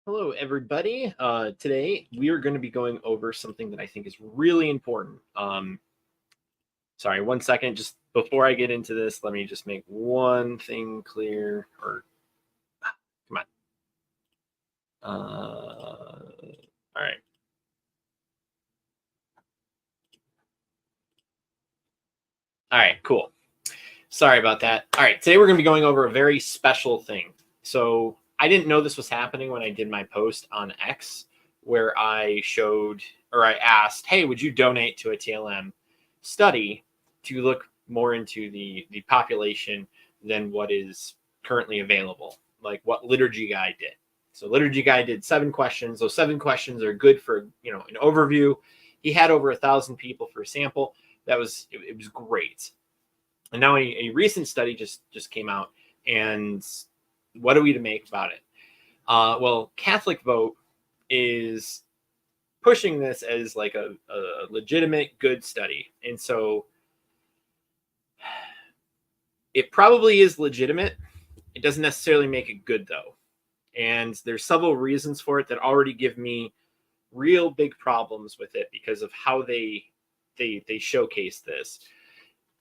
Hello, everybody. Today we are going to be going over something that I think is really important. Sorry, 1 second. Just before I get into this, let me just make one thing clear. Come on. All right. All right, cool. Sorry about that. All right, today we're going to be going over a very special thing. So I didn't know this was happening when I did my post on X, where I showed or I asked, hey, would you donate to a TLM study to look more into the population than what is currently available, like what Liturgy Guide did. So Liturgy Guide did 7 questions. Those 7 questions are good for an overview. He had over 1,000 people for a sample. It was great. And now a recent study just came out, and what are we to make about it? Well, Catholicvote is pushing this as like a legitimate good study, and so it probably is legitimate. It doesn't necessarily make it good, though, and there's several reasons for it that already give me real big problems with it because of how they showcase this.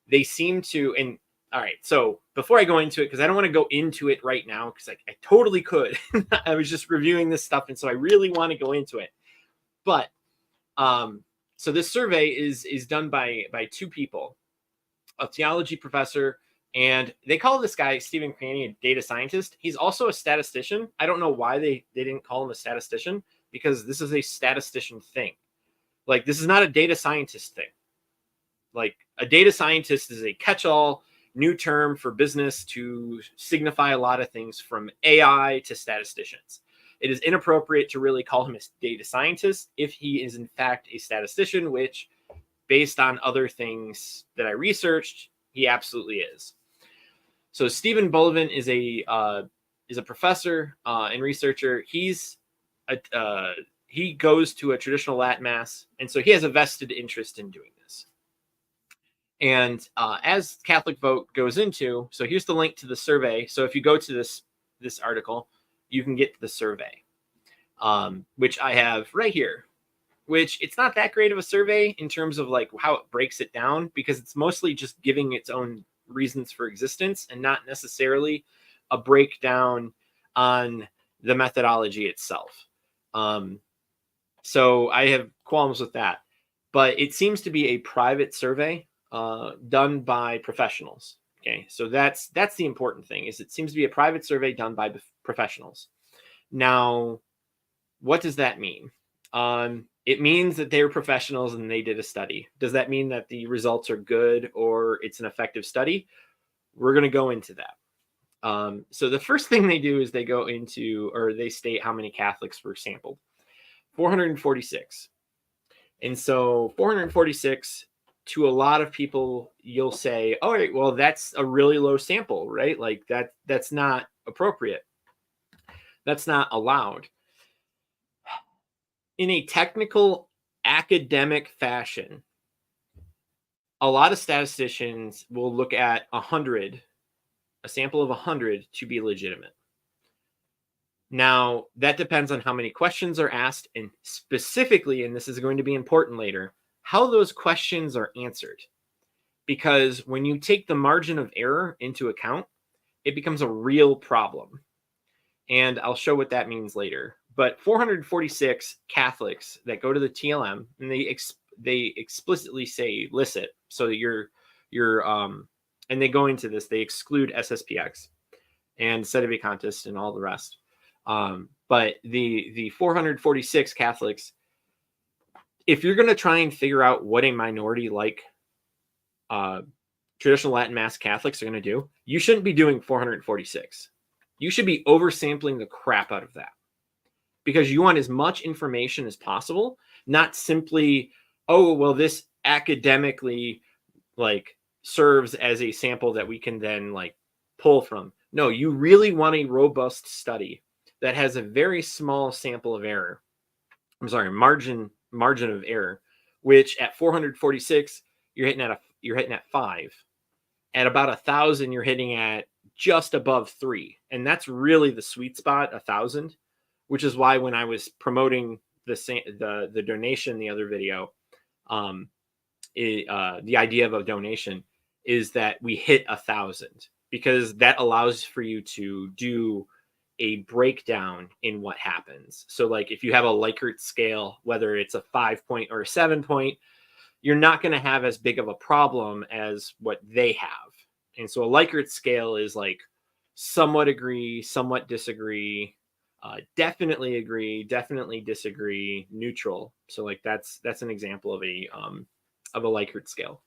They seem to, and all right, so before I go into it, because I don't want to go into it right now, because I totally could. I was just reviewing this stuff, and so I really want to go into it. But so this survey is done by 2 people, a theology professor, and they call this guy Stephen Cranny a data scientist. He's also a statistician. I don't know why they didn't call him a statistician, because this is a statistician thing. Like, this is not a data scientist thing. Like, a data scientist is a catch-all new term for business to signify a lot of things, from AI to statisticians. It is inappropriate to really call him a data scientist if he is in fact a statistician, which, based on other things that I researched, he absolutely is. So Stephen Bullivant is a professor and researcher. He goes to a traditional Latin mass, and so he has a vested interest in doing this. And as Catholicvote goes into, so here's the link to the survey. So if you go to this article, you can get the survey, which I have right here, which it's not that great of a survey in terms of like how it breaks it down, because it's mostly just giving its own reasons for existence and not necessarily a breakdown on the methodology itself. So I have qualms with that, but it seems to be a private survey done by professionals. Okay, so that's the important thing, is it seems to be a private survey done by professionals. Now, what does that mean? It means that they're professionals and they did a study. Does that mean that the results are good or it's an effective study? We're going to go into that. So the first thing they do is they go into, or they state how many Catholics were sampled. 446. And so 446, to a lot of people, you'll say, all right, well, that's a really low sample, right? Like that's not appropriate. That's not allowed. In a technical academic fashion, a lot of statisticians will look at a sample of 100 to be legitimate. Now, that depends on how many questions are asked, and specifically, and this is going to be important later, how those questions are answered. Because when you take the margin of error into account, it becomes a real problem. And I'll show what that means later. But 446 Catholics that go to the TLM, and they explicitly say licit, so that you're and they go into this, they exclude SSPX and Sedevacantists and all the rest. But the 446 Catholics, if you're going to try and figure out what a minority like traditional Latin Mass Catholics are going to do, you shouldn't be doing 446. You should be oversampling the crap out of that, because you want as much information as possible, not simply, oh, well, this academically like serves as a sample that we can then like pull from. No, you really want a robust study that has a very small sample of error. I'm sorry, margin of error, which at 446 you're hitting at 5. At about 1,000 you're hitting at just above 3, and that's really the sweet spot, 1,000. which is why when I was promoting the donation, the other video, the idea of a donation is that we hit 1,000, because that allows for you to do a breakdown in what happens. So like if you have a Likert scale, whether it's a 5-point or a 7-point, you're not going to have as big of a problem as what they have. And so a Likert scale is like somewhat agree, somewhat disagree, definitely agree, definitely disagree, neutral. So like that's an example of a Likert scale.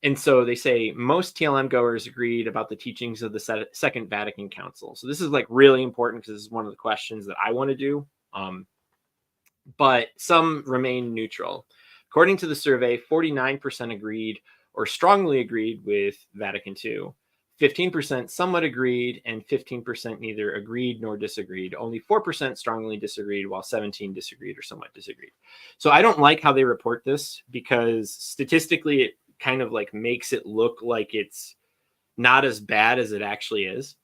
And so they say most TLM goers agreed about the teachings of the Second Vatican Council. So this is like really important because this is one of the questions that I want to do. But some remain neutral. According to the survey, 49% agreed or strongly agreed with Vatican II. 15% somewhat agreed, and 15% neither agreed nor disagreed. Only 4% strongly disagreed, while 17% disagreed or somewhat disagreed. So I don't like how they report this, because statistically it kind of like makes it look like it's not as bad as it actually is.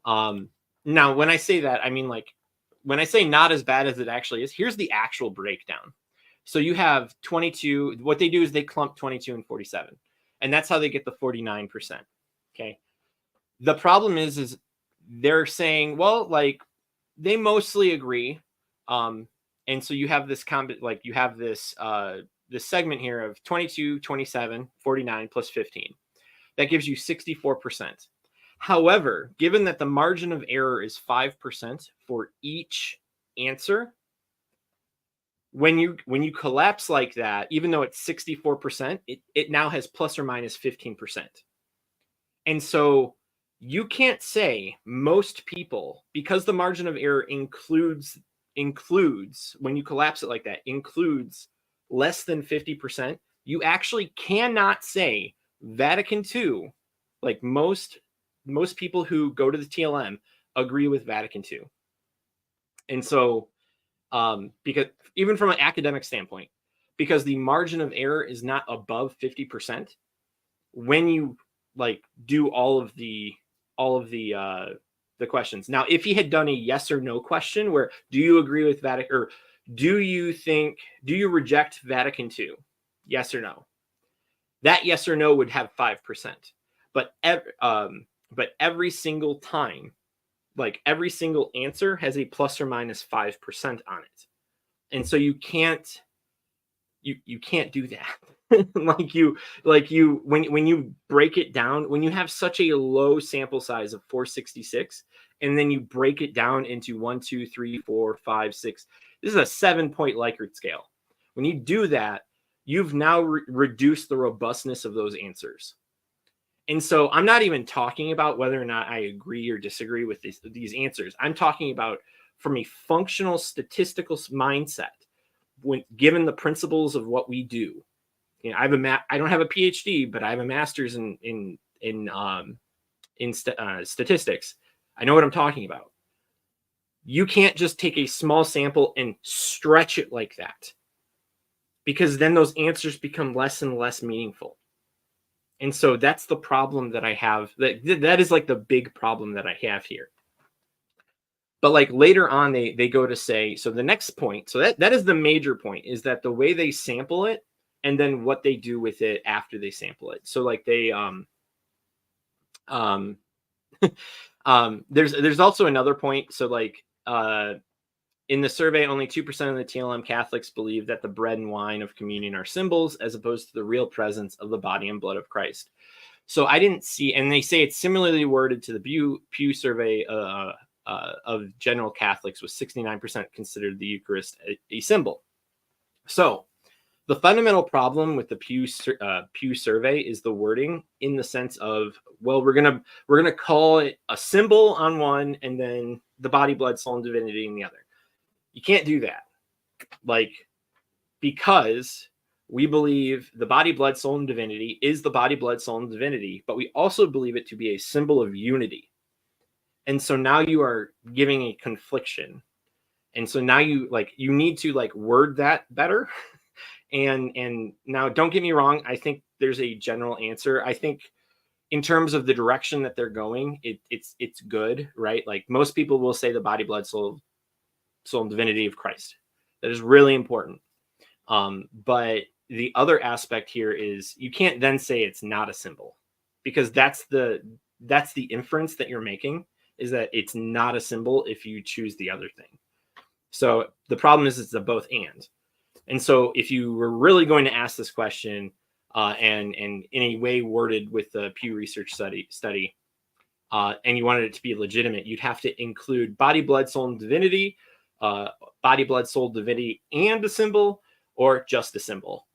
Now, when I say that, I mean, like, when I say not as bad as it actually is, here's the actual breakdown. So you have 22. What they do is they clump 22 and 47, and that's how they get the 49%. Okay. The problem is they're saying, well, like, they mostly agree. And so you have this you have this this segment here of 22, 27, 49 plus 15. That gives you 64%. However, given that the margin of error is 5% for each answer, when you collapse like that, even though it's 64%, it now has plus or minus 15%. And so you can't say most people, because the margin of error includes, when you collapse it like that, includes less than 50%, you actually cannot say Vatican II, like most people who go to the TLM agree with Vatican II. And so, because even from an academic standpoint, because the margin of error is not above 50%, when you like do all of the questions. Now, if he had done a yes or no question where do you agree with Vatican, or do you reject Vatican II? Yes or no. That yes or no would have 5%. But every single time, like every single answer has a plus or minus 5% on it. And so you can't do that. when you break it down, when you have such a low sample size of 466, and then you break it down into 1, 2, 3, 4, 5, 6, this is a 7-point Likert scale. When you do that, you've now reduced the robustness of those answers. And so I'm not even talking about whether or not I agree or disagree with these answers. I'm talking about from a functional statistical mindset, when given the principles of what we do. You know, I don't have a PhD, but I have a master's in statistics. I know what I'm talking about. You can't just take a small sample and stretch it like that, because then those answers become less and less meaningful. And so that's the problem that I have. That is like the big problem that I have here. But like later on, they go to say, so the next point, so that is the major point, is that the way they sample it and then what they do with it after they sample it. So like they there's also another point. So like in the survey, only 2% of the TLM Catholics believe that the bread and wine of communion are symbols as opposed to the real presence of the body and blood of Christ. So I didn't see, and they say it's similarly worded to the Pew survey of general Catholics, with 69% considered the Eucharist a symbol. So the fundamental problem with the Pew survey is the wording, in the sense of, well, we're gonna call it a symbol on one, and then the body, blood, soul, and divinity in the other. You can't do that, like, because we believe the body, blood, soul, and divinity is the body, blood, soul, and divinity, but we also believe it to be a symbol of unity. And so now you are giving a confliction. And so now you need to like word that better. And now, don't get me wrong, I think there's a general answer. I think in terms of the direction that they're going, it's good, right? Like most people will say the body, blood, soul, soul, and divinity of Christ. That is really important. But the other aspect here is you can't then say it's not a symbol, because that's the inference that you're making, is that it's not a symbol if you choose the other thing. So the problem is it's a both and. And so if you were really going to ask this question and in a way worded with the Pew Research study, and you wanted it to be legitimate, you'd have to include body, blood, soul, and divinity, body, blood, soul, divinity, and a symbol, or just a symbol,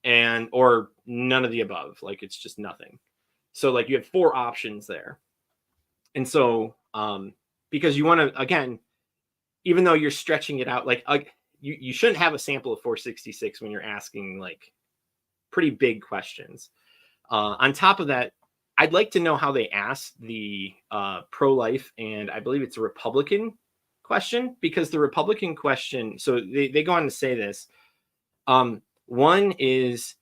or none of the above. Like, it's just nothing. So like you have 4 options there. And so because you want to, again, even though you're stretching it out, like you shouldn't have a sample of 466 when you're asking like pretty big questions. On top of that, I'd like to know how they asked the pro-life, and I believe it's a Republican question, because the Republican question, so they go on to say this. One is,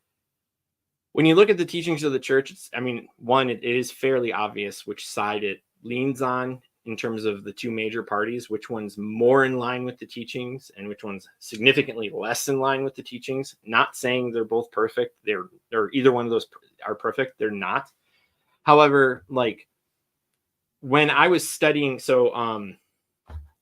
when you look at the teachings of the church, it is fairly obvious which side it leans on in terms of the 2 major parties, which one's more in line with the teachings and which one's significantly less in line with the teachings. Not saying they're both perfect. Or either one of those are perfect. They're not. However, like when I was studying, so I'm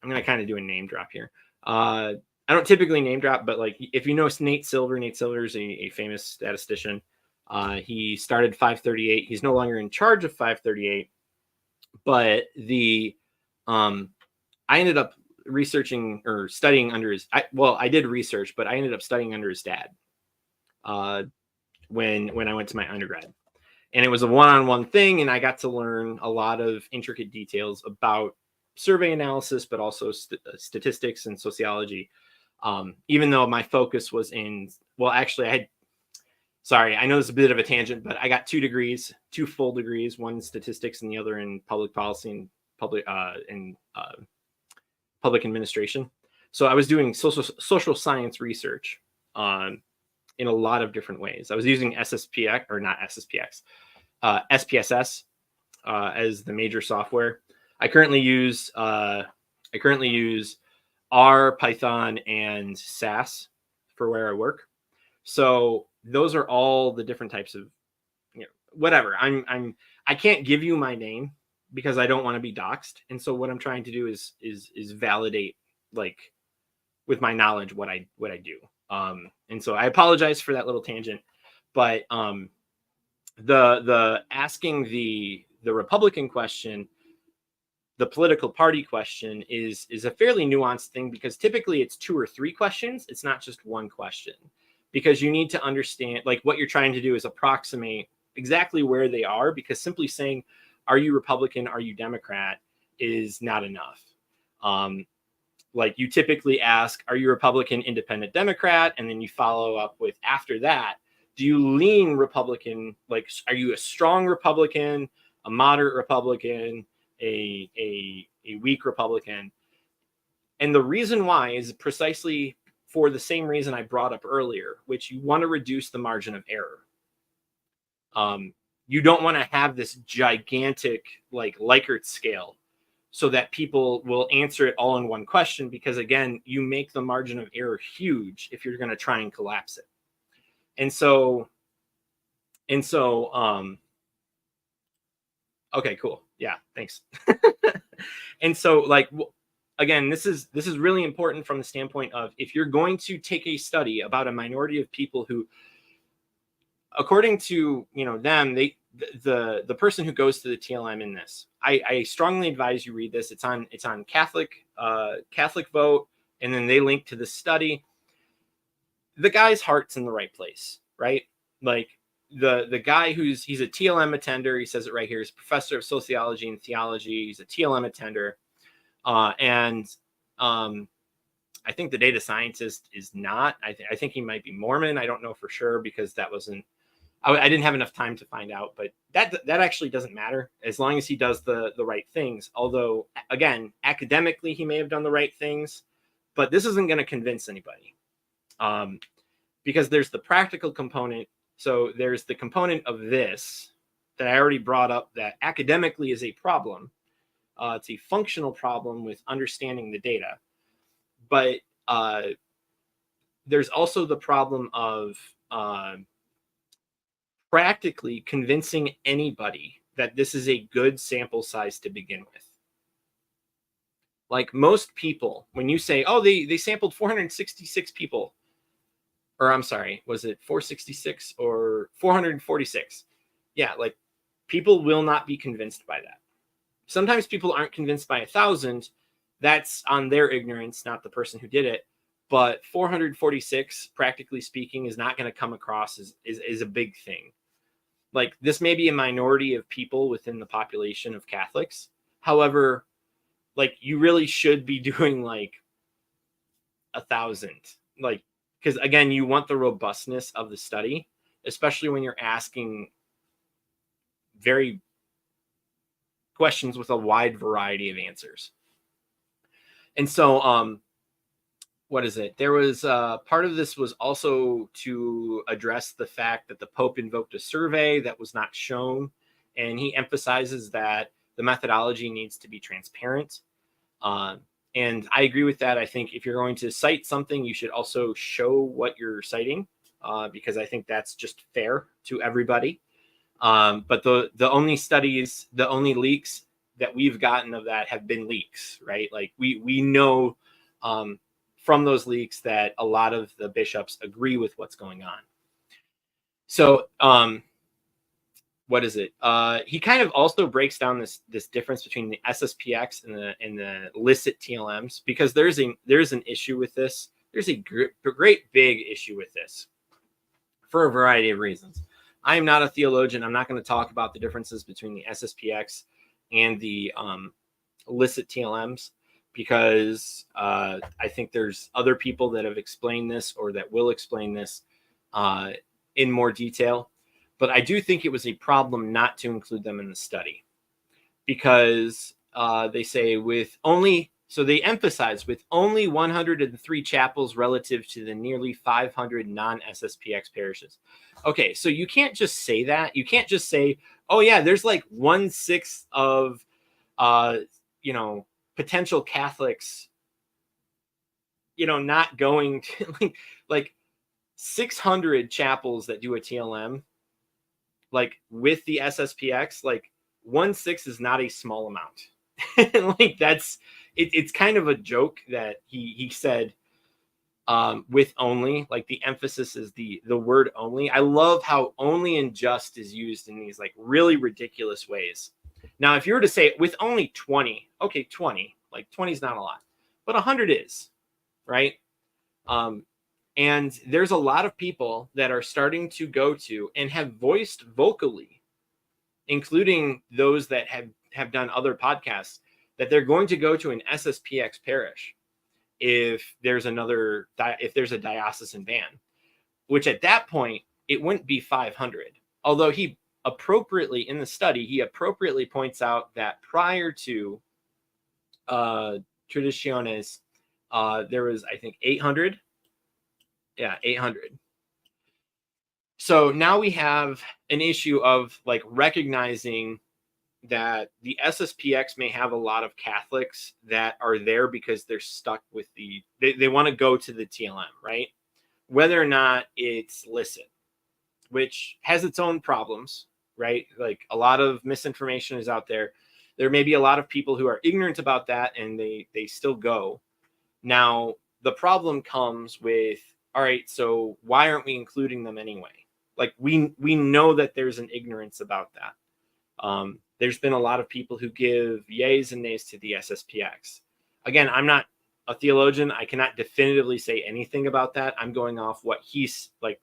going to kind of do a name drop here. I don't typically name drop, but like if you know Nate Silver is a famous statistician. He started 538. He's no longer in charge of 538, but I ended up researching or studying under his. I did research, but I ended up studying under his dad when I went to my undergrad. And it was a one-on-one thing, and I got to learn a lot of intricate details about survey analysis, but also statistics and sociology. Even though my focus was in, sorry, I know this is a bit of a tangent, but I got 2 degrees, 2 full degrees, one in statistics and the other in public policy and public administration. So I was doing social science research in a lot of different ways. I was using SPSS as the major software. I currently use R, Python, and SAS for where I work. So those are all the different types of, whatever. I can't give you my name because I don't want to be doxxed. And so what I'm trying to do is validate, like, with my knowledge what I do. And so I apologize for that little tangent, but the asking the Republican question, the political party question is a fairly nuanced thing, because typically it's 2 or 3 questions. It's not just one question, because you need to understand, like, what you're trying to do is approximate exactly where they are, because simply saying, are you Republican, are you Democrat, is not enough. Like, you typically ask, are you Republican, Independent, Democrat? And then you follow up with, after that, do you lean Republican? Like, are you a strong Republican, a moderate Republican, a weak Republican? And the reason why is precisely for the same reason I brought up earlier, which you want to reduce the margin of error. You don't want to have this gigantic, like, Likert scale, so that people will answer it all in one question, because again, you make the margin of error huge if you're going to try and collapse it. And so, okay, cool. Yeah, thanks. And so, like, again, this is really important from the standpoint of, if you're going to take a study about a minority of people who, according to them, the person who goes to the TLM in this, I strongly advise you read this. It's on Catholicvote, and then they link to the study. The guy's heart's in the right place, right? Like, the guy he's a TLM attender. He says it right here. He's a professor of sociology and theology. He's a TLM attender, and I think the data scientist is not. I think he might be Mormon. I don't know for sure, because that wasn't. I didn't have enough time to find out, but that actually doesn't matter, as long as he does the right things. Although, again, academically, he may have done the right things, but this isn't going to convince anybody, because there's the practical component. So there's the component of this that I already brought up, that academically is a problem. It's a functional problem with understanding the data. But there's also the problem of practically convincing anybody that this is a good sample size to begin with. Like most people, when you say, oh, they sampled 466 people, or I'm sorry, was it 466 or 446? Yeah, like people will not be convinced by that. Sometimes people aren't convinced by 1,000. That's on their ignorance, not the person who did it. But 446, practically speaking, is not going to come across as a big thing. Like, this may be a minority of people within the population of Catholics. However, like, you really should be doing like 1,000. Like, because again, you want the robustness of the study, especially when you're asking very questions with a wide variety of answers. And so, what is it? There was part of this was also to address the fact that the Pope invoked a survey that was not shown. And he emphasizes that the methodology needs to be transparent. And I agree with that. I think if you're going to cite something, you should also show what you're citing, because I think that's just fair to everybody. But the only studies, the only leaks that we've gotten of that have been leaks, right? Like we know from those leaks that a lot of the bishops agree with what's going on. So what is it? He kind of also breaks down this difference between the SSPX and the licit TLMs, because there's an issue with this. There's a great big issue with this for a variety of reasons. I am not a theologian. I'm not going to talk about the differences between the SSPX and the licit TLMs, because I think there's other people that have explained this or that will explain this in more detail. But I do think it was a problem not to include them in the study, because they say they emphasize with only 103 chapels relative to the nearly 500 non-SSPX parishes. Okay, so you can't just say that. You can't just say, oh yeah, there's like 1/6 of potential Catholics, not going to like 600 chapels that do a TLM, like with the SSPX, like 1/6 is not a small amount. Like it's kind of a joke that he said with only, like the emphasis is the word only. I love how only and just is used in these like really ridiculous ways. Now, if you were to say with only 20, okay, 20, like 20 is not a lot, but 100 is, right? And there's a lot of people that are starting to go to and have voiced vocally, including those that have done other podcasts, that they're going to go to an SSPX parish if there's a diocesan ban, which at that point, it wouldn't be 500. Although he appropriately, in the study, he appropriately points out that prior to Traditiones, there was, I think, 800. Yeah, 800. So now we have an issue of like recognizing that the SSPX may have a lot of Catholics that are there because they're stuck with they want to go to the TLM, right? Whether or not it's licit, which has its own problems, right? Like a lot of misinformation is out there. There may be a lot of people who are ignorant about that and they still go. Now, the problem comes with, all right, so why aren't we including them anyway? Like we know that there's an ignorance about that. There's been a lot of people who give yays and nays to the SSPX. Again, I'm not a theologian. I cannot definitively say anything about that. I'm going off what he's like.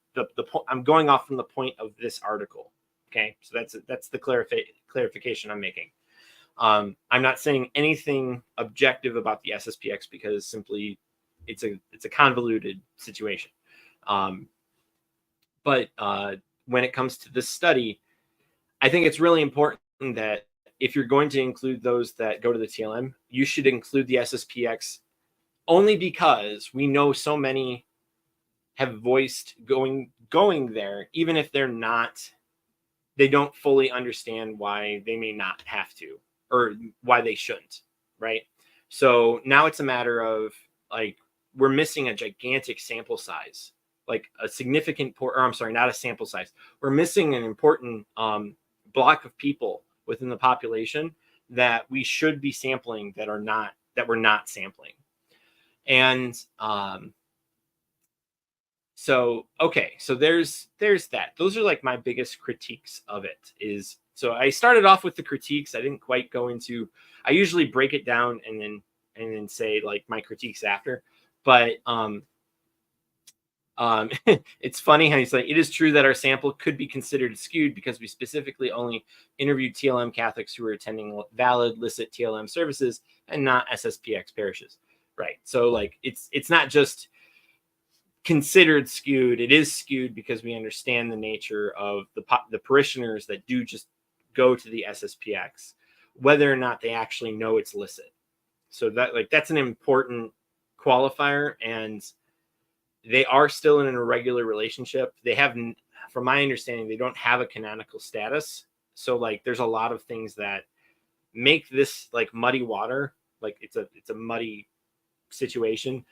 I'm going off from the point of this article. Okay, so that's the clarification I'm making. I'm not saying anything objective about the SSPX because simply it's a convoluted situation. But when it comes to this study, I think it's really important that if you're going to include those that go to the TLM, you should include the SSPX, only because we know so many have voiced going there, even if they don't fully understand why they may not have to, or why they shouldn't, right? So now it's a matter of like, we're missing a gigantic sample size, like a significant not a sample size. We're missing an important block of people within the population that we should be sampling that we're not sampling. And so there's that. Those are like my biggest critiques of it. So I started off with the critiques. I didn't quite go into, I usually break it down and then say like my critiques after. But it's funny how he's like, it is true that our sample could be considered skewed because we specifically only interviewed TLM Catholics who were attending valid, licit TLM services and not SSPX parishes. Right. So like it's not just considered skewed. It is skewed because we understand the nature of the parishioners that do just go to the SSPX, whether or not they actually know it's licit. So that's an important qualifier, and they are still in an irregular relationship. They have, from my understanding, they don't have a canonical status. So like there's a lot of things that make this like muddy water. Like it's a muddy situation,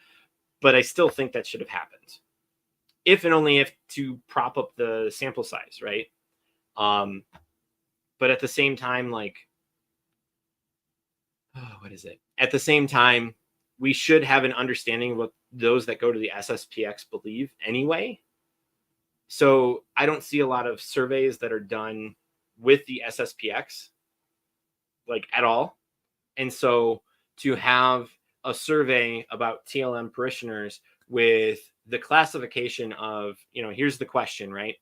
but I still think that should have happened, if and only if to prop up the sample size, right? But at the same time, like, what is it? At the same time, we should have an understanding of what those that go to the SSPX believe anyway. So I don't see a lot of surveys that are done with the SSPX, like at all. And so to have a survey about TLM parishioners with the classification of, here's the question, right?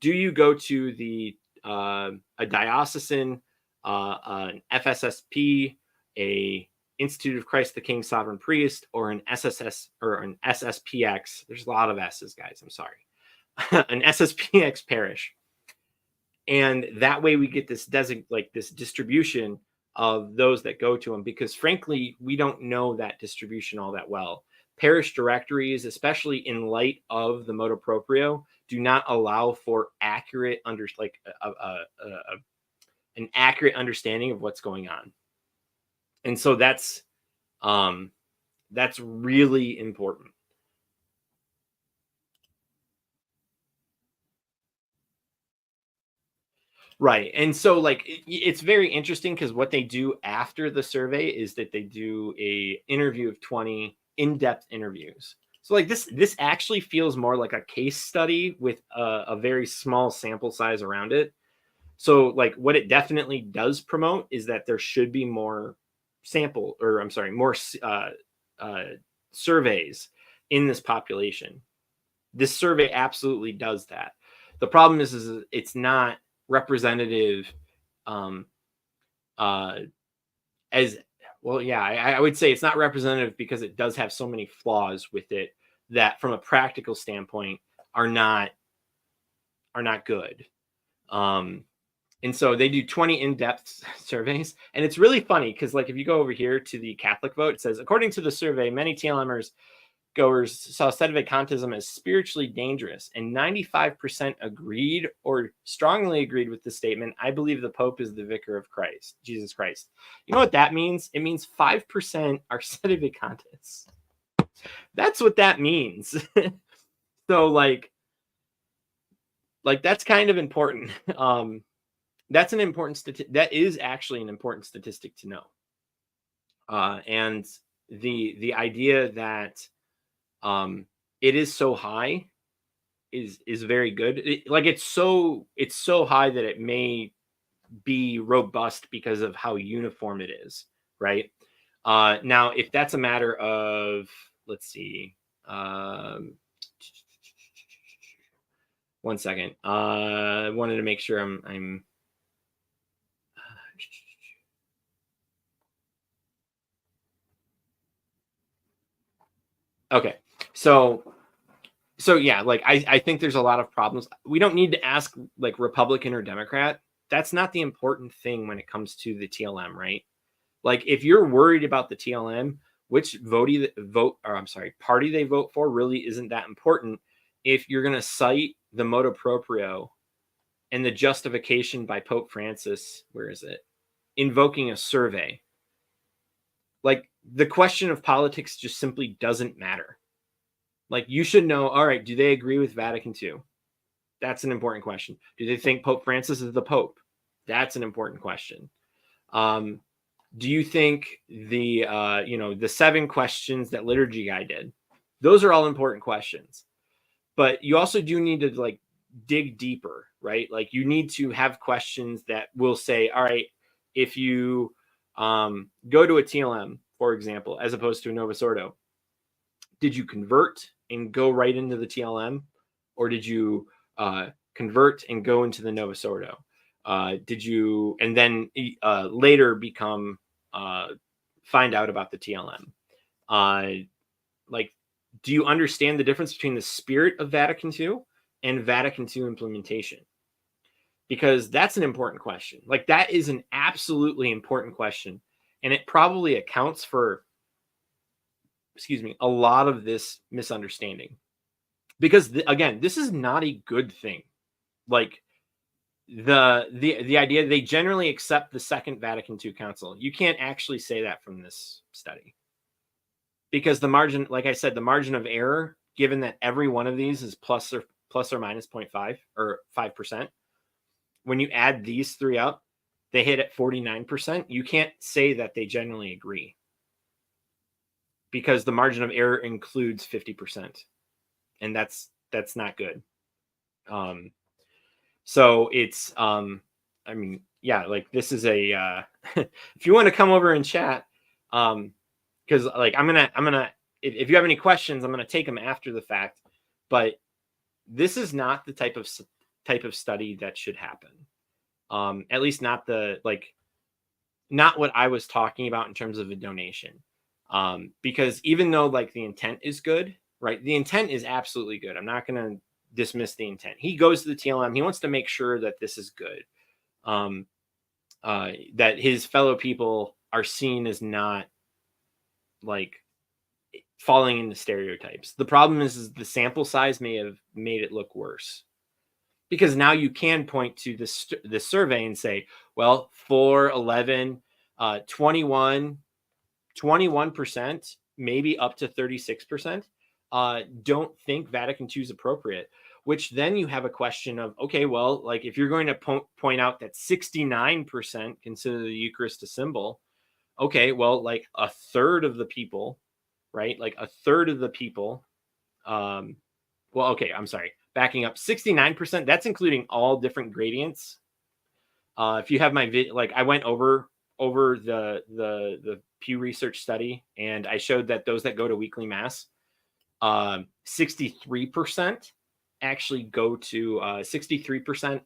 Do you go to the a diocesan, an FSSP, a Institute of Christ the King Sovereign Priest, or an SSS or an SSPX? There's a lot of S's, guys. I'm sorry. An SSPX parish, and that way we get this this distribution of those that go to them, because frankly, we don't know that distribution all that well. Parish directories, especially in light of the motu proprio, do not allow for accurate an accurate understanding of what's going on. And so that's really important. Right. And so like it's very interesting because what they do after the survey is that they do a interview of 20 in-depth interviews. So like this actually feels more like a case study with a very small sample size around it. So like what it definitely does promote is that there should be more surveys in this population. This survey absolutely does that. The problem is it's not representative as well. Yeah, I would say it's not representative because it does have so many flaws with it that from a practical standpoint are not good. And so they do 20 in-depth surveys, and it's really funny because like if you go over here to the Catholicvote, it says, according to the survey, many TLMers goers saw sedevacantism as spiritually dangerous, and 95% agreed or strongly agreed with the statement, I believe the Pope is the vicar of Christ, Jesus Christ. You know what that means? It means 5% are sedevacantists. That's what that means. So like that's kind of important. That's an important that is actually an important statistic to know. And the idea that it is so high is very good. It's so high that it may be robust because of how uniform it is, right? Now, if that's a matter of, let's see, one second. I wanted to make sure I'm okay. So yeah, like I think there's a lot of problems. We don't need to ask like Republican or Democrat. That's not the important thing when it comes to the TLM, right? Like if you're worried about the TLM, which party they vote for really isn't that important. If you're going to cite the motu proprio and the justification by Pope Francis, where is it? Invoking a survey. Like the question of politics just simply doesn't matter. Like, you should know, all right, do they agree with Vatican II? That's an important question. Do they think Pope Francis is the Pope? That's an important question. Do you think the 7 questions that Liturgy Guy did? Those are all important questions. But you also do need to like dig deeper, right? Like, you need to have questions that will say, all right, if you go to a TLM, for example, as opposed to a Novus Ordo, did you convert and go right into the TLM, or did you convert and go into the Novus Ordo? Did you and then later become find out about the TLM? Like, do you understand the difference between the spirit of Vatican II and Vatican II implementation? Because that's an important question. Like, that is an absolutely important question, and it probably accounts for, a lot of this misunderstanding. Because again, this is not a good thing. Like, the idea they generally accept the Second Vatican II Council. You can't actually say that from this study, because the margin, like I said, the margin of error, given that every one of these is plus or minus 0.5 or 5%, when you add these 3 up, they hit at 49%. You can't say that they generally agree, because the margin of error includes 50%, and that's not good. So it's like, this is a if you want to come over and chat, because like I'm gonna if you have any questions, I'm gonna take them after the fact, but this is not the type of study that should happen. At least not not what I was talking about in terms of a donation. Because even though like the intent is good, right? The intent is absolutely good. I'm not going to dismiss the intent. He goes to the TLM. He wants to make sure that this is good. That his fellow people are seen as not like falling into stereotypes. The problem is the sample size may have made it look worse, because now you can point to this survey and say, well, 4, 11, 21%, maybe up to 36%, don't think Vatican II is appropriate, which then you have a question of, okay, well, like, if you're going to point out that 69% consider the Eucharist a symbol, okay, well, like a third of the people, right? Like a third of the people, well, okay, I'm sorry, backing up, 69%, that's including all different gradients. If you have my video, like, I went over the Pew Research study, and I showed that those that go to weekly mass, 63% actually go to 63%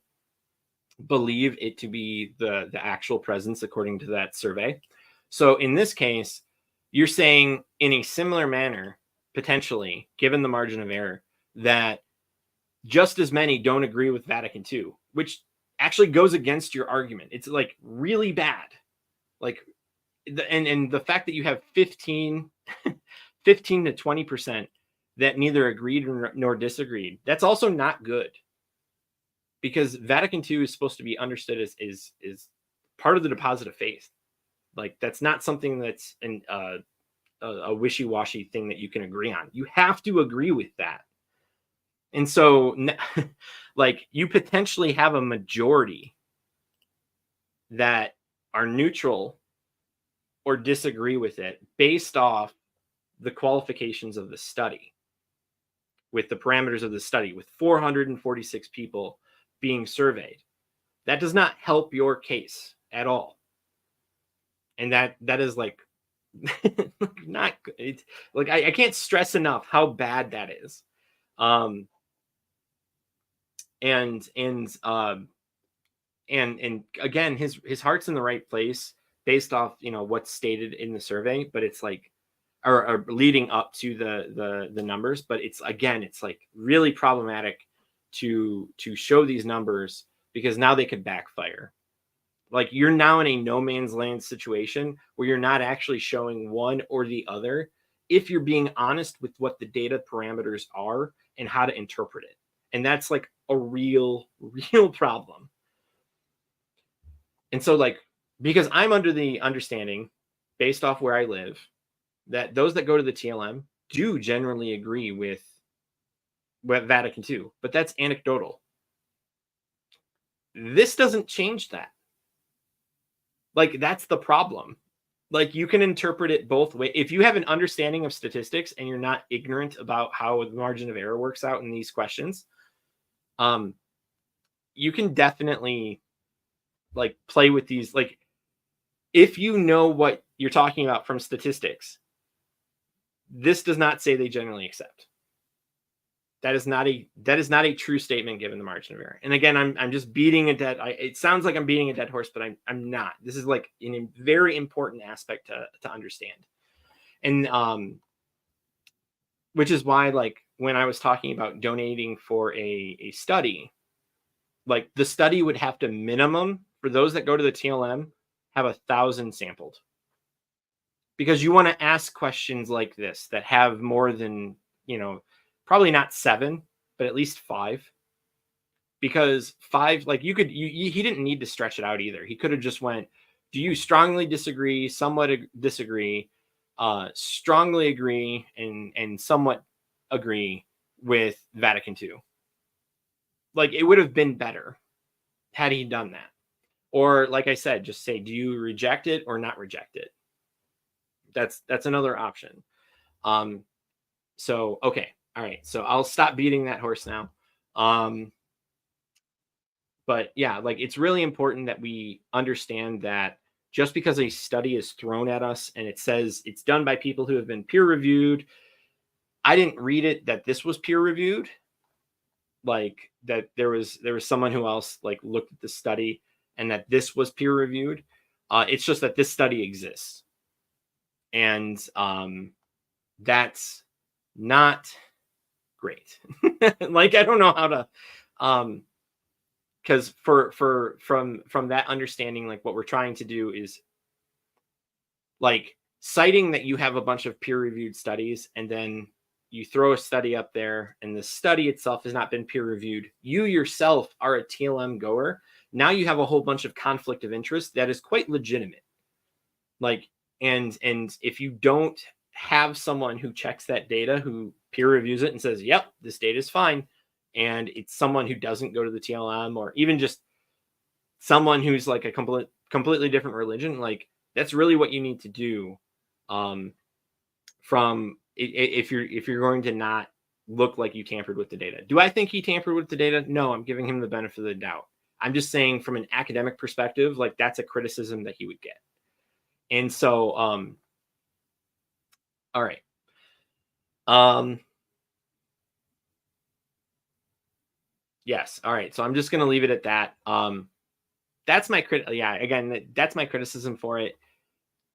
believe it to be the actual presence according to that survey. So in this case, you're saying in a similar manner, potentially, given the margin of error, that just as many don't agree with Vatican II, which actually goes against your argument. It's like really bad. Like, and the fact that you have 15 to 20% that neither agreed nor disagreed, that's also not good, because Vatican II is supposed to be understood as part of the deposit of faith. Like, that's not something that's a wishy-washy thing that you can agree on. You have to agree with that. And so, like, you potentially have a majority that are neutral or disagree with it based off the qualifications of the study, with the parameters of the study, with 446 people being surveyed. That does not help your case at all. And that is like not good. Like, I can't stress enough how bad that is. And again, his heart's in the right place based off, what's stated in the survey, but it's like, or leading up to the numbers, but it's like really problematic to show these numbers, because now they could backfire. Like, you're now in a no man's land situation where you're not actually showing one or the other, if you're being honest with what the data parameters are and how to interpret it. And that's like a real problem. And so, like, because I'm under the understanding, based off where I live, that those that go to the TLM do generally agree with Vatican II, but that's anecdotal. This doesn't change that. Like, that's the problem. Like, you can interpret it both ways. If you have an understanding of statistics and you're not ignorant about how the margin of error works out in these questions, you can definitely like play with these. Like, if you know what you're talking about from statistics, this does not say they generally accept. That is not a true statement given the margin of error. And again, I'm just beating a dead. It sounds like I'm beating a dead horse, but I'm not. This is like a very important aspect to understand, and which is why, like, when I was talking about donating for a study, like, the study would have to minimum, for those that go to the TLM, have 1,000 sampled, because you want to ask questions like this that have more than, probably not 7, but at least 5. Because 5, like, he didn't need to stretch it out either. He could have just went, do you strongly disagree, somewhat disagree, strongly agree, and somewhat agree with Vatican II. Like, it would have been better had he done that. Or, like I said, just say, do you reject it or not reject it? That's another option. So, okay. All right. So I'll stop beating that horse now. But yeah, like, it's really important that we understand that just because a study is thrown at us and it says it's done by people who have been peer reviewed, I didn't read it that this was peer reviewed. Like, that there was someone who else like looked at the study and that this was peer reviewed. It's just that this study exists. And that's not great. Like, I don't know how to, because from that understanding, like, what we're trying to do is, like, citing that you have a bunch of peer-reviewed studies and then you throw a study up there and the study itself has not been peer-reviewed. You yourself are a TLM goer. Now you have a whole bunch of conflict of interest that is quite legitimate. Like, and if you don't have someone who checks that data, who peer reviews it and says, yep, this data is fine, and it's someone who doesn't go to the TLM, or even just someone who's like a completely different religion, like, that's really what you need to do. From if you're going to not look like you tampered with the data. Do I think he tampered with the data? No, I'm giving him the benefit of the doubt. I'm just saying, from an academic perspective, like, that's a criticism that he would get. And so, all right. Yes. All right. So I'm just going to leave it at that. That's my that's my criticism for it.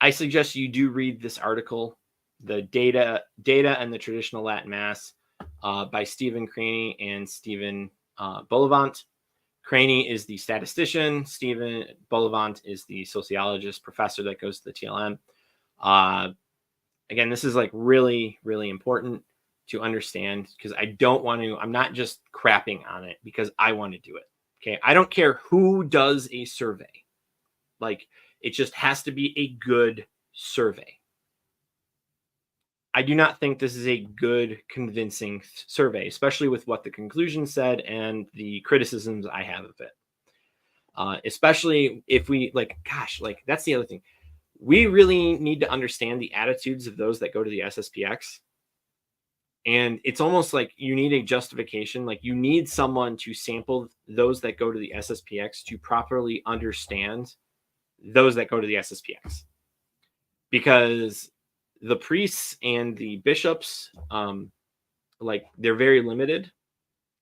I suggest you do read this article, The Data and the Traditional Latin Mass, by Stephen Craney and Stephen Bullivant. Craney is the statistician. Stephen Bullivant is the sociologist professor that goes to the TLM. Again, this is like really, really important to understand, because I'm not just crapping on it because I want to do it. Okay. I don't care who does a survey. Like, it just has to be a good survey. I do not think this is a good, convincing survey, especially with what the conclusion said and the criticisms I have of it. Especially if we, like, gosh, like, that's the other thing. We really need to understand the attitudes of those that go to the SSPX. And it's almost like you need a justification. Like, you need someone to sample those that go to the SSPX to properly understand those that go to the SSPX. Because the priests and the bishops, like, they're very limited.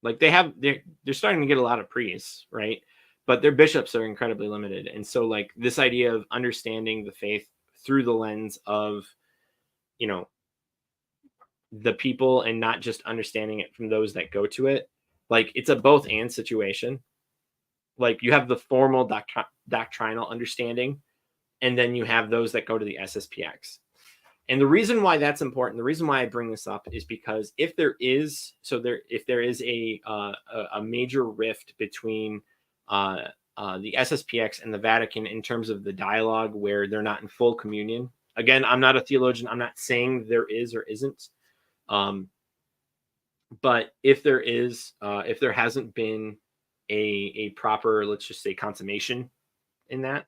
Like, they're starting to get a lot of priests, right? But their bishops are incredibly limited. And so, like, this idea of understanding the faith through the lens of, the people, and not just understanding it from those that go to it, like, it's a both and situation. Like, you have the formal doctrinal understanding, and then you have those that go to the SSPX. And the reason why that's important, the reason why I bring this up, is because if there is a major rift between the SSPX and the Vatican in terms of the dialogue, where they're not in full communion, Again, I'm not a theologian. I'm not saying there is or isn't. But if there is, if there hasn't been a proper, let's just say, consummation in that,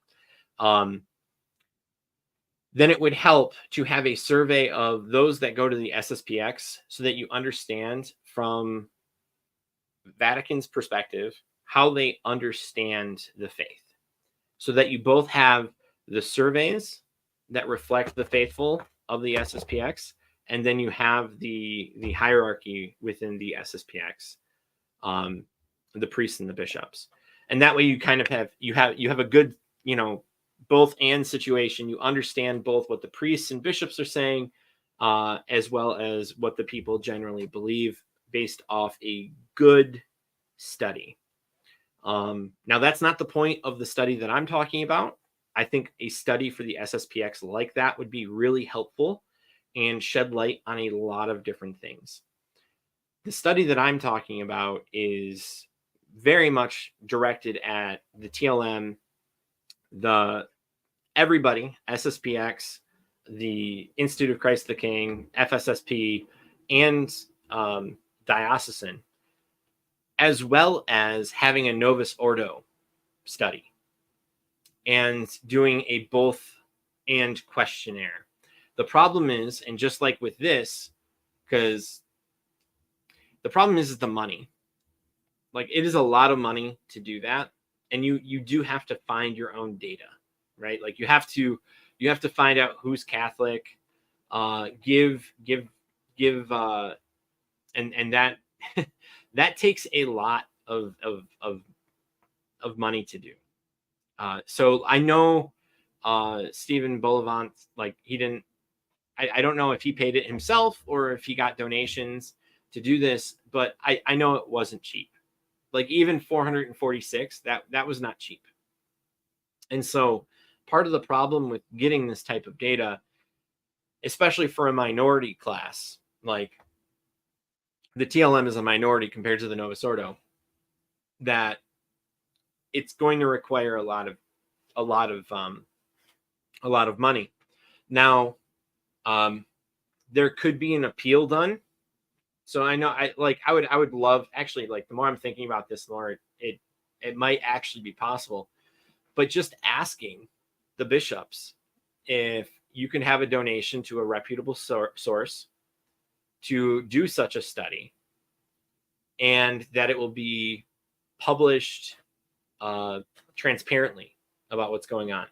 then it would help to have a survey of those that go to the SSPX so that you understand from Vatican's perspective how they understand the faith, so that you both have the surveys that reflect the faithful of the SSPX, and then you have the hierarchy within the SSPX, the priests and the bishops, and that way you kind of have a good, both and situation. You understand both what the priests and bishops are saying, as well as what the people generally believe based off a good study. Now, that's not the point of the study that I'm talking about. I think a study for the SSPX like that would be really helpful and shed light on a lot of different things. The study that I'm talking about is very much directed at the TLM, everybody, SSPX, the Institute of Christ the King, FSSP, and diocesan, as well as having a Novus Ordo study and doing a both and questionnaire. The problem is, and just like with this, because the problem is the money. Like, it is a lot of money to do that, and you do have to find your own data, right? Like, you have to find out who's Catholic, give and that that takes a lot of money to do. So I know Stephen Bollivant, like, he didn't. I don't know if he paid it himself or if he got donations to do this, but I know it wasn't cheap. Like, even 446, that was not cheap. And so part of the problem with getting this type of data, especially for a minority class, like the TLM is a minority compared to the Novus Ordo, that it's going to require a lot of money. Now, there could be an appeal done. So I know I would love, actually, like, the more I'm thinking about this, the more it might actually be possible. But just asking the bishops if you can have a donation to a reputable source to do such a study, and that it will be published transparently about what's going on.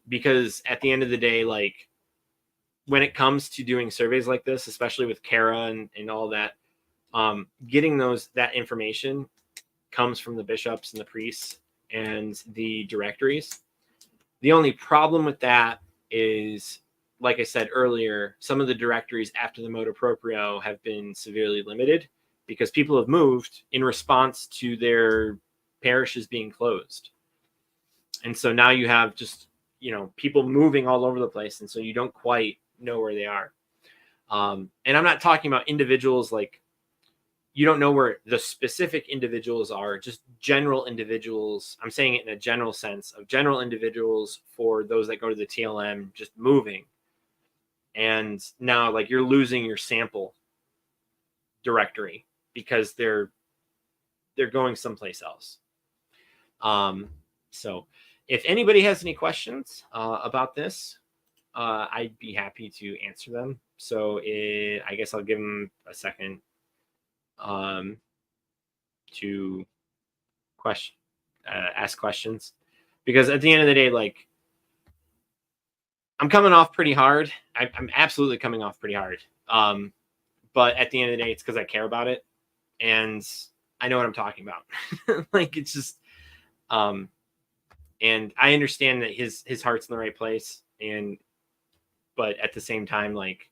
Because at the end of the day, like, when it comes to doing surveys like this, especially with Kara and all that, getting that information comes from the bishops and the priests and the directories. The only problem with that is, like I said earlier, some of the directories after the motu proprio have been severely limited because people have moved in response to their parishes being closed. And so now you have just, people moving all over the place. And so you don't quite know where they are. And I'm not talking about individuals, like, you don't know where the specific individuals are, just general individuals. I'm saying it in a general sense of general individuals for those that go to the TLM, just moving. And now, like, you're losing your sample directory because they're going someplace else. So if anybody has any questions about this, I'd be happy to answer them. So I guess I'll give them a second to ask questions, because at the end of the day, like, I'm coming off pretty hard. I'm absolutely coming off pretty hard. But at the end of the day, it's because I care about it and I know what I'm talking about. Like, it's just, and I understand that his heart's in the right place, but at the same time, like,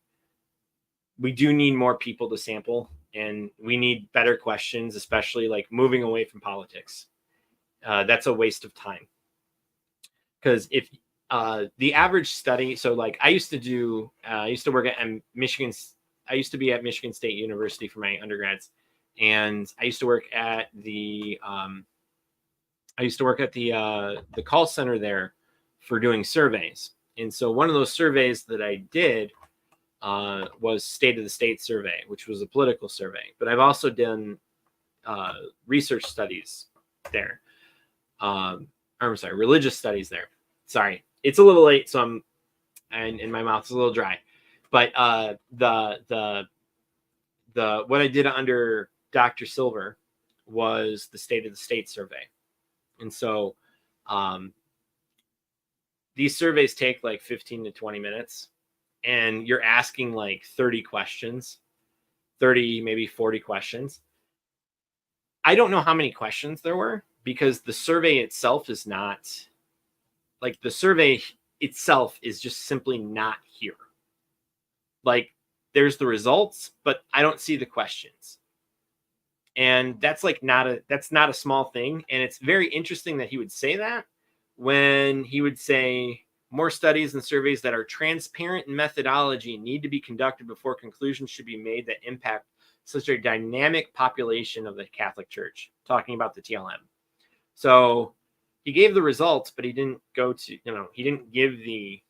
we do need more people to sample, and we need better questions, especially, like, moving away from politics. That's a waste of time. Because if the average study, so, like, I used to work at Michigan. I used to be at Michigan State University for my undergrads, and I used to work at the call center there for doing surveys. And so one of those surveys that I did was State of the State survey, which was a political survey. But I've also done research studies there. I'm sorry, religious studies there. Sorry, it's a little late, so and my mouth is a little dry. But the what I did under Dr. Silver was the State of the State survey. And so these surveys take like 15 to 20 minutes, and you're asking like 30 questions, 30, maybe 40 questions. I don't know how many questions there were, because the survey itself is not, like, the survey itself is just simply not here. Like, there's the results, but I don't see the questions. And that's like that's not a small thing. And it's very interesting that he would say that, when he would say more studies and surveys that are transparent in methodology need to be conducted before conclusions should be made that impact such a dynamic population of the Catholic Church, talking about the TLM. So he gave the results, but he didn't go to, he didn't give the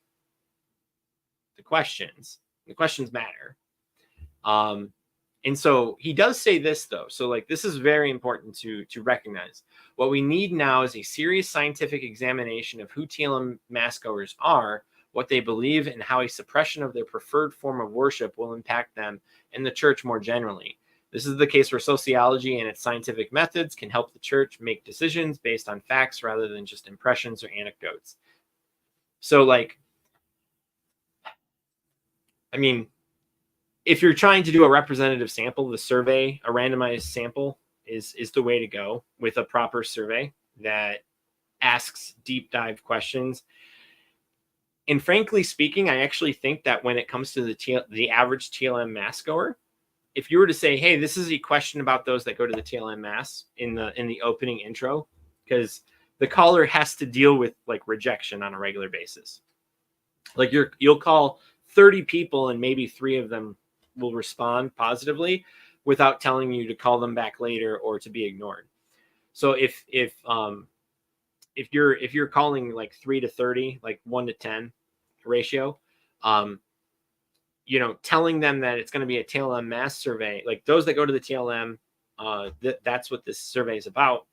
questions. The questions matter. And so he does say this, though. So, like, this is very important to recognize. What we need now is a serious scientific examination of who TLM massgoers are, what they believe, and how a suppression of their preferred form of worship will impact them and the church more generally. This is the case where sociology and its scientific methods can help the church make decisions based on facts rather than just impressions or anecdotes. So, like, I mean, if you're trying to do a representative sample, the survey, a randomized sample, is the way to go, with a proper survey that asks deep dive questions. And frankly speaking, I actually think that when it comes to the average TLM mass goer, if you were to say, hey, this is a question about those that go to the TLM mass in the opening intro, because the caller has to deal with like rejection on a regular basis. Like, you'll call 30 people and maybe 3 of them will respond positively without telling you to call them back later or to be ignored. So if you're calling like 3 to 30, like 1 to 10 ratio, telling them that it's going to be a TLM mass survey, like those that go to the TLM, that's what this survey is about.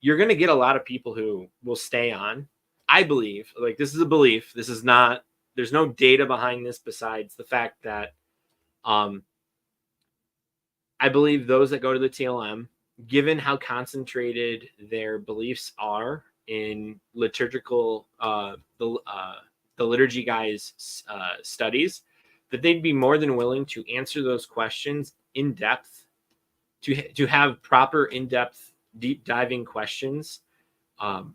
You're going to get a lot of people who will stay on. I believe, like, this is a belief. This is not, there's no data behind this besides the fact that I believe those that go to the TLM, given how concentrated their beliefs are in liturgical, the liturgy guys' studies, that they'd be more than willing to answer those questions in depth, to have proper in-depth, deep diving questions, and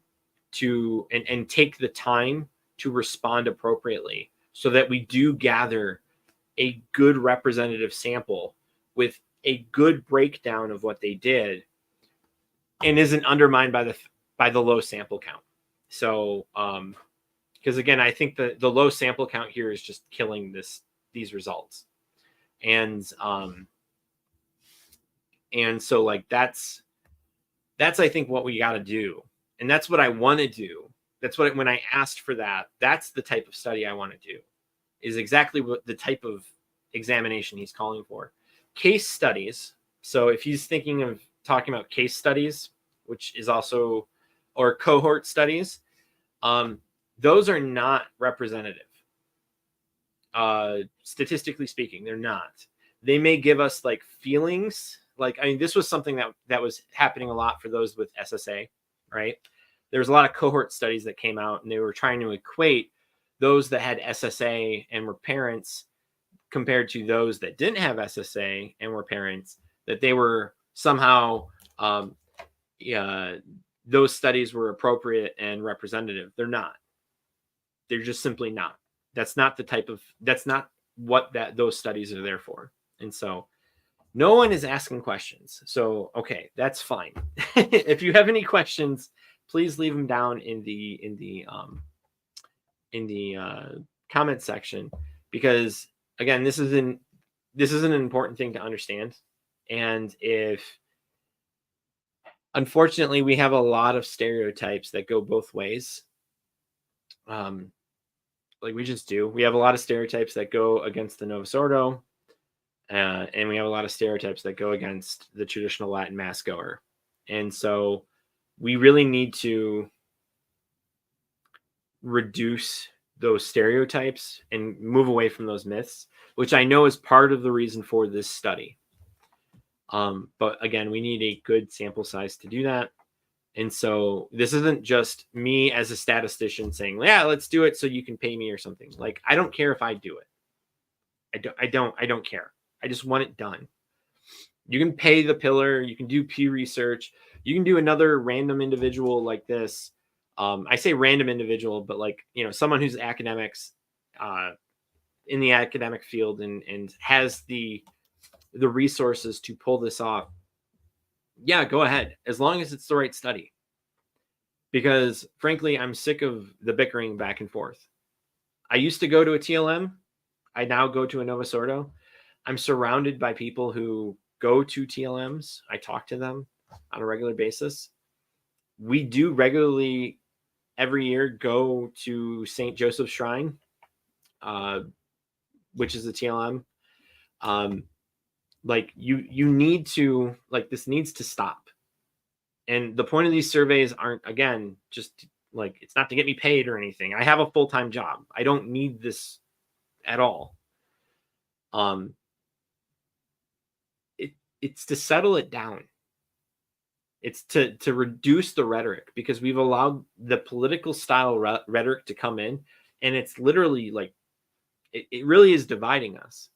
take the time to respond appropriately, so that we do gather a good representative sample with a good breakdown of what they did, and isn't undermined by the low sample count. So, because again, I think the low sample count here is just killing these results, and so, like, that's I think what we got to do, and that's what I want to do. That's what, when I asked for that, that's the type of study I want to do, is exactly what the type of examination he's calling for. Case studies. So if he's thinking of talking about case studies, which is also, or cohort studies, those are not representative. Statistically speaking, they're not. They may give us like feelings. Like, I mean, this was something that was happening a lot for those with SSA, right? There's a lot of cohort studies that came out, and they were trying to equate those that had SSA and were parents compared to those that didn't have SSA and were parents, that they were somehow, those studies were appropriate and representative. They're not. They're just simply not. That's not what those studies are there for. And so no one is asking questions. So, okay, that's fine. If you have any questions, please leave them down in the comment section, because again, this is an important thing to understand. And unfortunately, we have a lot of stereotypes that go both ways. Like, we just do. We have a lot of stereotypes that go against the Novus Ordo, and we have a lot of stereotypes that go against the traditional Latin mass goer. And so we really need to reduce those stereotypes and move away from those myths, which I know is part of the reason for this study. But again, we need a good sample size to do that. And so this isn't just me as a statistician saying, yeah, let's do it so you can pay me or something. Like, I don't care if I do it. I don't care. I just want it done. You can pay the pillar, you can do Pew Research, you can do another random individual like this. I say random individual, but like, someone who's academics in the academic field and has the resources to pull this off. Yeah, go ahead, as long as it's the right study. Because frankly, I'm sick of the bickering back and forth. I used to go to a TLM. I now go to a Novus Ordo. I'm surrounded by people who go to TLMs. I talk to them on a regular basis. We do regularly every year go to St. Joseph's Shrine, which is a TLM. Like, you need to, like, this needs to stop. And the point of these surveys aren't, again, just like, it's not to get me paid or anything. I have a full-time job. I don't need this at all. It's to settle it down. It's to reduce the rhetoric, because we've allowed the political style rhetoric to come in, and it's literally like, it really is dividing us.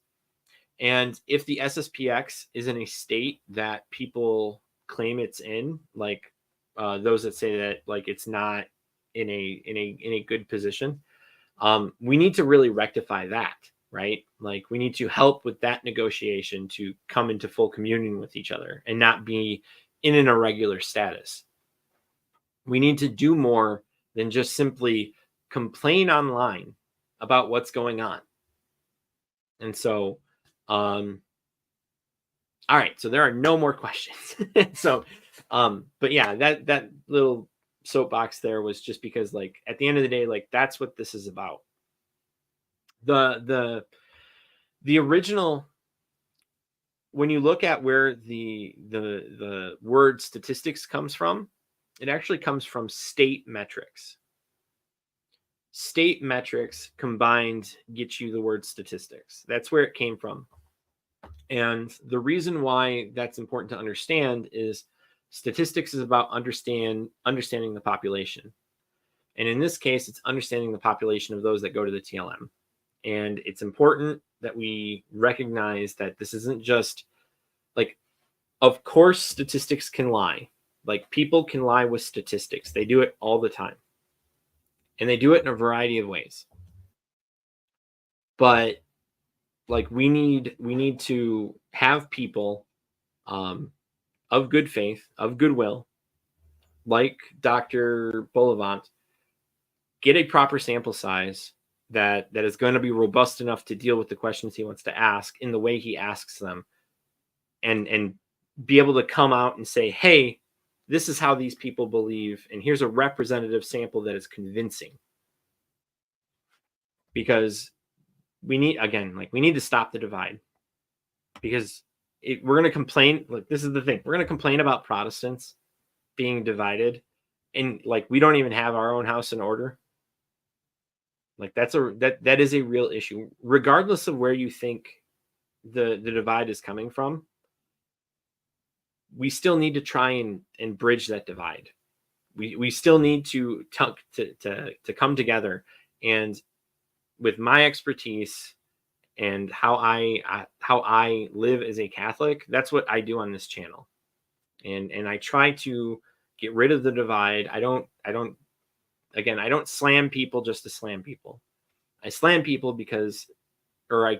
And if the SSPX is in a state that people claim it's in, like those that say that like it's not in a good position, we need to really rectify that, right? Like, we need to help with that negotiation to come into full communion with each other and not be in an irregular status. We need to do more than just simply complain online about what's going on. And so, all right, so there are no more questions. So, but yeah, that little soapbox there was just because, like, at the end of the day, like, that's what this is about. The original, when you look at where the word statistics comes from, it actually comes from state metrics. State metrics combined get you the word statistics. That's where it came from. And the reason why that's important to understand is statistics is about understanding the population. And in this case, it's understanding the population of those that go to the TLM. And it's important that we recognize that this isn't just like, of course, statistics can lie. Like, people can lie with statistics. They do it all the time. And they do it in a variety of ways. But like, we need to have people of good faith, of goodwill, like Dr. Bolavant, get a proper sample size that is going to be robust enough to deal with the questions he wants to ask in the way he asks them, and be able to come out and say, hey, this is how these people believe, and here's a representative sample that is convincing. Because we need to stop the divide. Because we're going to complain, like, this is the thing, we're going to complain about Protestants being divided, and like, we don't even have our own house in order. Like, that is a real issue, regardless of where you think the divide is coming from. We still need to try and bridge that divide. We still need to come together, and with my expertise and how I live as a Catholic, that's what I do on this channel. And I try to get rid of the divide. I don't slam people just to slam people. I slam people because, or I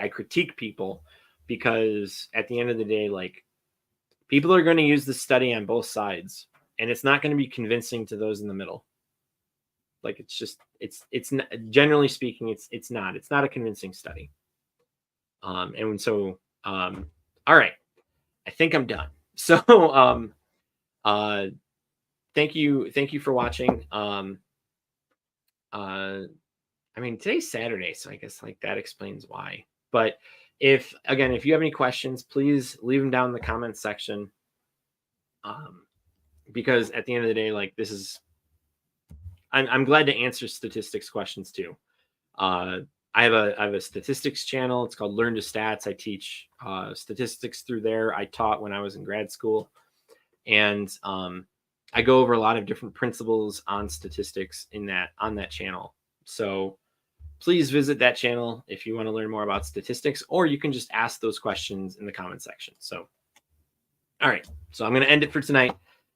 critique people because at the end of the day, like, people are going to use this study on both sides, and it's not going to be convincing to those in the middle. Like, it's not, generally speaking, it's not a convincing study. And so, all right, I think I'm done. So, thank you for watching. I mean, today's Saturday, so I guess like that explains why. But if you have any questions, please leave them down in the comments section. Because at the end of the day, like I'm glad to answer statistics questions too. I have a statistics channel. It's called Learn to Stats. I teach statistics through there. I taught when I was in grad school, and I go over a lot of different principles on statistics on that channel. So please visit that channel if you want to learn more about statistics, or you can just ask those questions in the comment section. So, all right. So I'm going to end it for tonight.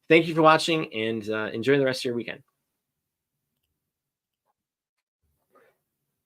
Thank you for watching, and enjoy the rest of your weekend.